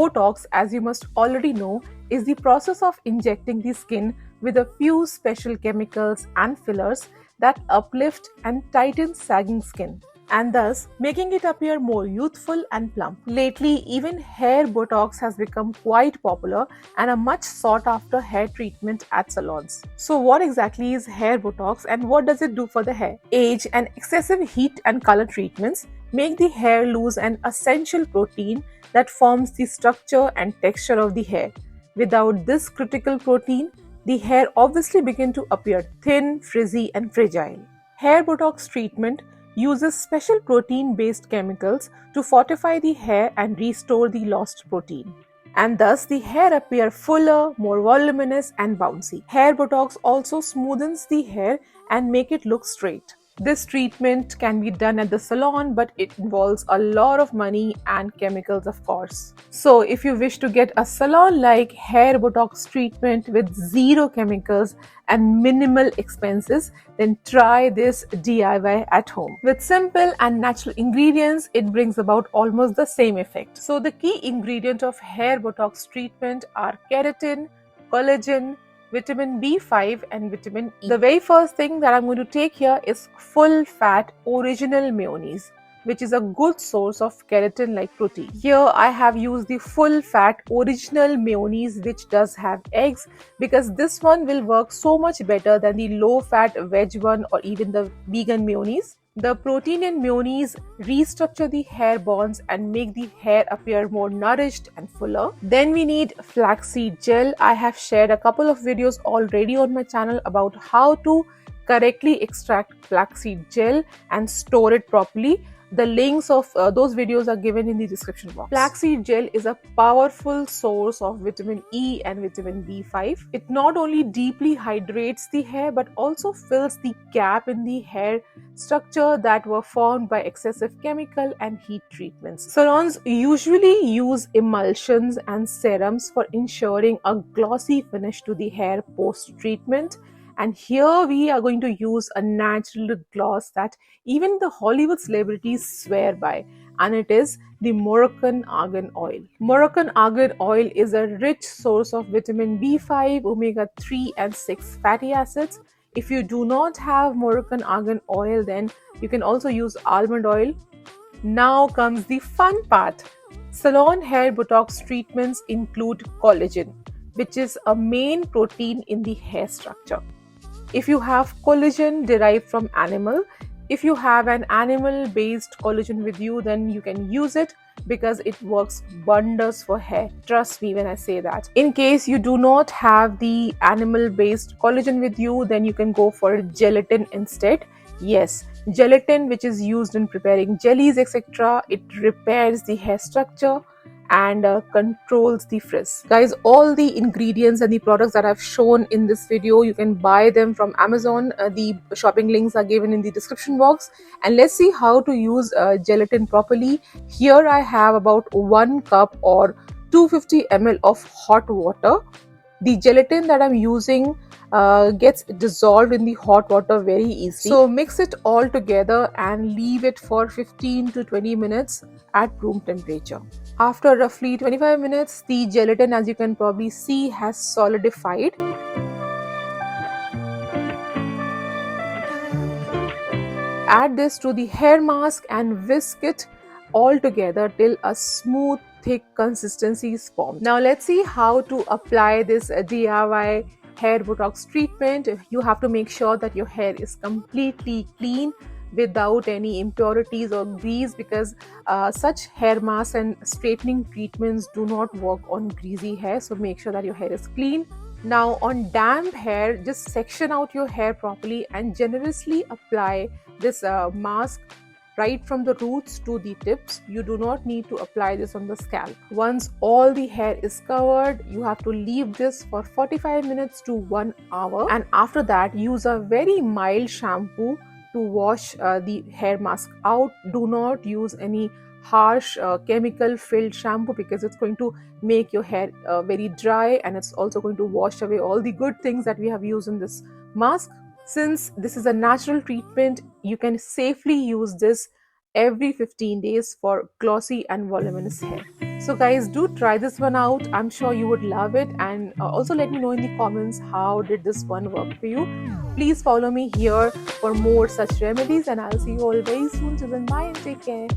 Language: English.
Botox, as you must already know, is the process of injecting the skin with a few special chemicals and fillers that uplift and tighten sagging skin, and thus making it appear more youthful and plump. Lately, even hair Botox has become quite popular and a much sought after hair treatment at salons. So what exactly is hair Botox and what does it do for the hair? Age and excessive heat and color treatments make the hair lose an essential protein that forms the structure and texture of the hair. Without this critical protein, the hair obviously begins to appear thin, frizzy and fragile. Hair Botox treatment uses special protein-based chemicals to fortify the hair and restore the lost protein. And thus the hair appear fuller, more voluminous and bouncy. Hair Botox also smoothens the hair and make it look straight. This treatment can be done at the salon, but it involves a lot of money and chemicals, of course. So if you wish to get a salon-like hair Botox treatment with zero chemicals and minimal expenses, then try this DIY at home. With simple and natural ingredients, it brings about almost the same effect. So the key ingredient of hair Botox treatment are keratin, collagen, vitamin B5 and vitamin E. The very first thing that I'm going to take here is full fat original mayonnaise, which is a good source of keratin-like protein. Here I have used the full fat original mayonnaise, which does have eggs, because this one will work so much better than the low fat veg one or even the vegan mayonnaise. The protein in mayonnaise restructure the hair bonds and make the hair appear more nourished and fuller. Then we need flaxseed gel. I have shared a couple of videos already on my channel about how to correctly extract flaxseed gel and store it properly. The links of those videos are given in the description box. Flaxseed gel is a powerful source of vitamin E and vitamin B5. It not only deeply hydrates the hair but also fills the gap in the hair structure that were formed by excessive chemical and heat treatments. Salons usually use emulsions and serums for ensuring a glossy finish to the hair post-treatment. And here we are going to use a natural gloss that even the Hollywood celebrities swear by, and it is the Moroccan argan oil. Moroccan argan oil is a rich source of vitamin B5, omega-3 and 6 fatty acids. If you do not have Moroccan argan oil, then you can also use almond oil. Now comes the fun part. Salon hair Botox treatments include collagen, which is a main protein in the hair structure. If you have collagen derived from animal, if you have an animal-based collagen with you, then you can use it because it works wonders for hair. Trust me when I say that. In case you do not have the animal-based collagen with you, then you can go for gelatin instead. Yes, gelatin, which is used in preparing jellies, etc. It repairs the hair structure and controls the frizz. Guys, all the ingredients and the products that I've shown in this video, you can buy them from Amazon. The shopping links are given in the description box. And let's see how to use gelatin properly. Here I have about 1 cup or 250 ml of hot water. The gelatin that I'm using gets dissolved in the hot water very easily. So mix it all together and leave it for 15 to 20 minutes at room temperature. After roughly 25 minutes, the gelatin, as you can probably see, has solidified. Add this to the hair mask and whisk it all together till a smooth, thick consistency is formed. Now let's see how to apply this DIY hair Botox treatment. You have to make sure that your hair is completely clean without any impurities or grease, because such hair masks and straightening treatments do not work on greasy hair. So make sure that your hair is clean. Now on damp hair, just section out your hair properly and generously apply this mask right from the roots to the tips. You do not need to apply this on the scalp. Once all the hair is covered, you have to leave this for 45 minutes to 1 hour, and after that use a very mild shampoo to wash the hair mask out. Do not use any harsh chemical filled shampoo, because it's going to make your hair very dry, and it's also going to wash away all the good things that we have used in this mask. Since this is a natural treatment, you can safely use this every 15 days for glossy and voluminous hair. So, guys, do try this one out. I'm sure you would love it. And also let me know in the comments how did this one work for you. Please follow me here for more such remedies, and I'll see you all very soon. Till then, bye and take care.